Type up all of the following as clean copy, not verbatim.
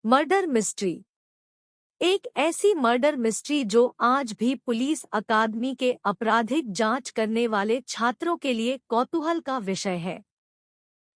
Murder mystery. एक ऐसी murder mystery जो आज भी पुलिस अकादमी के आपराधिक जांच करने वाले छात्रों के लिए कौतूहल का विषय है।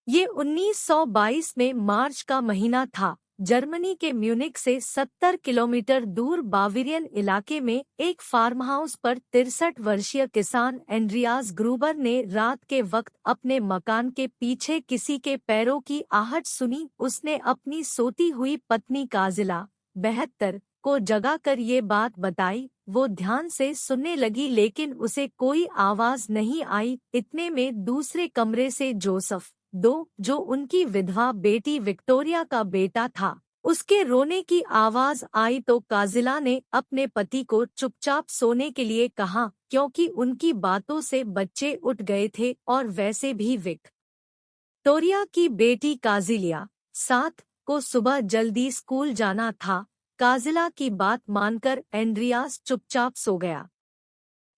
ये 1922 में मार्च का महीना था। जर्मनी के म्यूनिख से 70 किलोमीटर दूर बावेरियन इलाके में एक फार्म हाउस पर 63 वर्षीय किसान एंड्रियास ग्रूबर ने रात के वक्त अपने मकान के पीछे किसी के पैरों की आहट सुनी। उसने अपनी सोती हुई पत्नी काजिला 72 को जगाकर ये बात बताई। वो ध्यान से सुनने लगी लेकिन उसे कोई आवाज नहीं आई। इतने में दूसरे कमरे से जोसेफ जो उनकी विधवा बेटी विक्टोरिया का बेटा था, उसके रोने की आवाज आई तो काजिला ने अपने पति को चुपचाप सोने के लिए कहा क्योंकि उनकी बातों से बच्चे उठ गए थे और वैसे भी विक्टोरिया की बेटी काजिलिया 7 को सुबह जल्दी स्कूल जाना था। काजिला की बात मानकर एंड्रियास चुपचाप सो गया।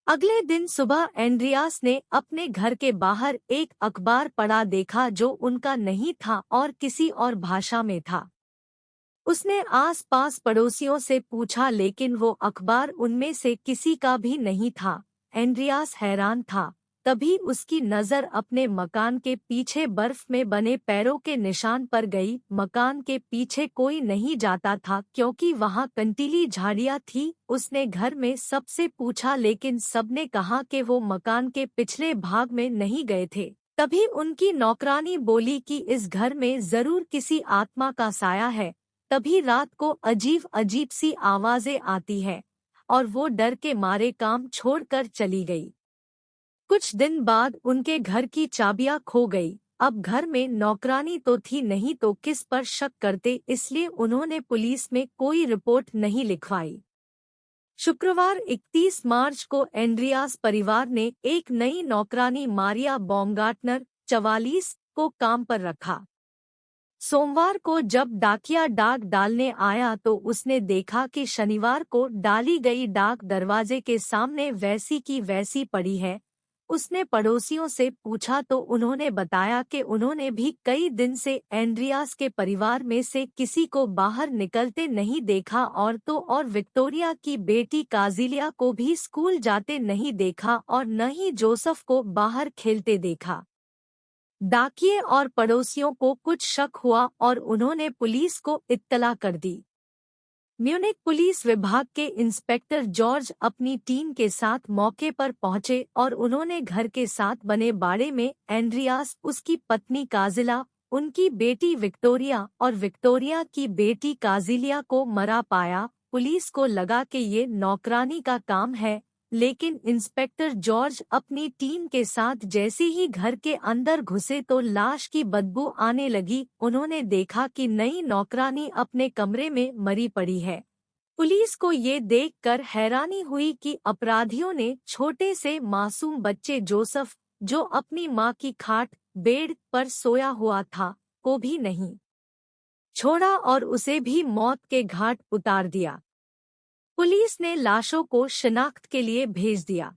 अगले दिन सुबह एंड्रियास ने अपने घर के बाहर एक अखबार पढ़ा देखा जो उनका नहीं था और किसी और भाषा में था। उसने आस-पास पड़ोसियों से पूछा लेकिन वो अखबार उनमें से किसी का भी नहीं था। एंड्रियास हैरान था। तभी उसकी नज़र अपने मकान के पीछे बर्फ में बने पैरों के निशान पर गई। मकान के पीछे कोई नहीं जाता था क्योंकि वहां कंटीली झाड़ियां थी। उसने घर में सबसे पूछा लेकिन सबने कहा कि वो मकान के पिछले भाग में नहीं गए थे। तभी उनकी नौकरानी बोली कि इस घर में जरूर किसी आत्मा का साया है। तभी रात को अजीब अजीब सी आवाजें आती है और वो डर के मारे काम छोड़कर चली गई। कुछ दिन बाद उनके घर की चाबियां खो गई। अब घर में नौकरानी तो थी नहीं तो किस पर शक करते, इसलिए उन्होंने पुलिस में कोई रिपोर्ट नहीं लिखवाई। शुक्रवार 31 मार्च को एंड्रियास परिवार ने एक नई नौकरानी मारिया बॉमगार्टनर 44 को काम पर रखा। सोमवार को जब डाकिया डाक डालने आया तो उसने देखा कि शनिवार को डाली गई डाक दरवाजे के सामने वैसी की वैसी पड़ी है। उसने पड़ोसियों से पूछा तो उन्होंने बताया कि उन्होंने भी कई दिन से एंड्रियास के परिवार में से किसी को बाहर निकलते नहीं देखा और विक्टोरिया की बेटी काजिलिया को भी स्कूल जाते नहीं देखा और न ही जोसेफ को बाहर खेलते देखा। डाकिये और पड़ोसियों को कुछ शक हुआ और उन्होंने पुलिस को इत्तला कर दी। म्यूनिख पुलिस विभाग के इंस्पेक्टर जॉर्ज अपनी टीम के साथ मौके पर पहुंचे और उन्होंने घर के साथ बने बाड़े में एंड्रियास, उसकी पत्नी काजिला, उनकी बेटी विक्टोरिया और विक्टोरिया की बेटी काजिलिया को मरा पाया। पुलिस को लगा कि ये नौकरानी का काम है, लेकिन इंस्पेक्टर जॉर्ज अपनी टीम के साथ जैसे ही घर के अंदर घुसे तो लाश की बदबू आने लगी। उन्होंने देखा कि नई नौकरानी अपने कमरे में मरी पड़ी है। पुलिस को ये देखकर हैरानी हुई कि अपराधियों ने छोटे से मासूम बच्चे जोसेफ, जो अपनी मां की खाट बेड पर सोया हुआ था, को भी नहीं छोड़ा और उसे भी मौत के घाट उतार दिया। पुलिस ने लाशों को शिनाख्त के लिए भेज दिया।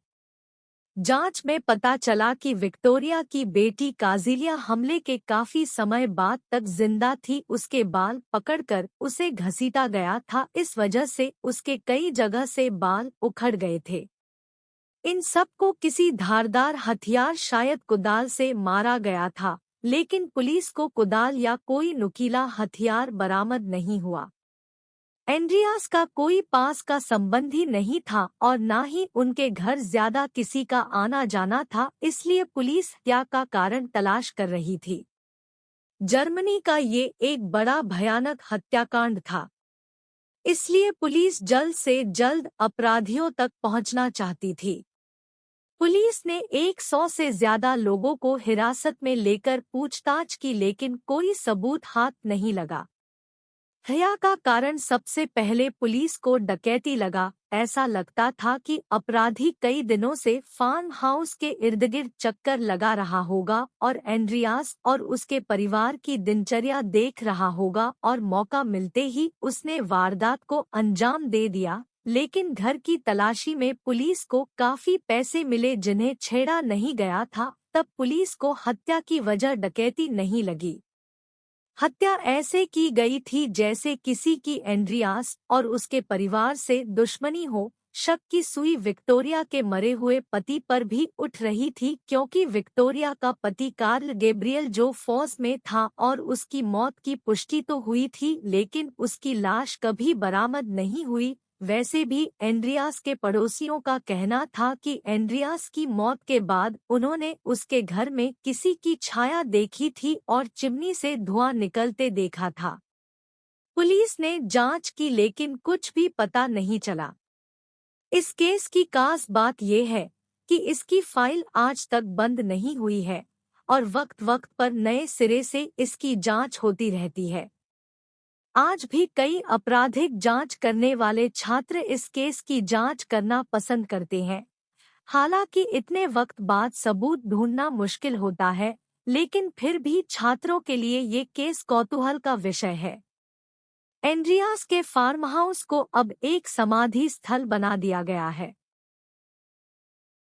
जांच में पता चला कि विक्टोरिया की बेटी काजिलिया हमले के काफी समय बाद तक जिंदा थी। उसके बाल पकड़कर उसे घसीटा गया था, इस वजह से उसके कई जगह से बाल उखड़ गए थे। इन सब को किसी धारदार हथियार, शायद कुदाल से मारा गया था, लेकिन पुलिस को कुदाल या कोई नुकीला हथियार बरामद नहीं हुआ। एंड्रियास का कोई पास का संबंधी नहीं था और न ही उनके घर ज्यादा किसी का आना जाना था, इसलिए पुलिस हत्या का कारण तलाश कर रही थी। जर्मनी का ये एक बड़ा भयानक हत्याकांड था, इसलिए पुलिस जल्द से जल्द अपराधियों तक पहुंचना चाहती थी। पुलिस ने 100 से ज्यादा लोगों को हिरासत में लेकर पूछताछ की, लेकिन कोई सबूत हाथ नहीं लगा। हत्या का कारण सबसे पहले पुलिस को डकैती लगा। ऐसा लगता था कि अपराधी कई दिनों से फार्म हाउस के इर्दगिर्द चक्कर लगा रहा होगा और एंड्रियास और उसके परिवार की दिनचर्या देख रहा होगा और मौका मिलते ही उसने वारदात को अंजाम दे दिया। लेकिन घर की तलाशी में पुलिस को काफी पैसे मिले जिन्हें छेड़ा नहीं गया था। तब पुलिस को हत्या की वजह डकैती नहीं लगी। हत्या ऐसे की गई थी जैसे किसी की एंड्रियास और उसके परिवार से दुश्मनी हो। शक की सुई विक्टोरिया के मरे हुए पति पर भी उठ रही थी, क्योंकि विक्टोरिया का पति कार्ल गैब्रियल जो फौज में था और उसकी मौत की पुष्टि तो हुई थी, लेकिन उसकी लाश कभी बरामद नहीं हुई। वैसे भी एंड्रियास के पड़ोसियों का कहना था कि एंड्रियास की मौत के बाद उन्होंने उसके घर में किसी की छाया देखी थी और चिमनी से धुआं निकलते देखा था। पुलिस ने जांच की लेकिन कुछ भी पता नहीं चला। इस केस की खास बात यह है कि इसकी फाइल आज तक बंद नहीं हुई है और वक्त वक्त पर नए सिरे से इसकी जांच होती रहती है। आज भी कई आपराधिक जांच करने वाले छात्र इस केस की जांच करना पसंद करते हैं। हालांकि इतने वक्त बाद सबूत ढूंढना मुश्किल होता है, लेकिन फिर भी छात्रों के लिए ये केस कौतूहल का विषय है। एंड्रियास के फार्म हाउस को अब एक समाधि स्थल बना दिया गया है।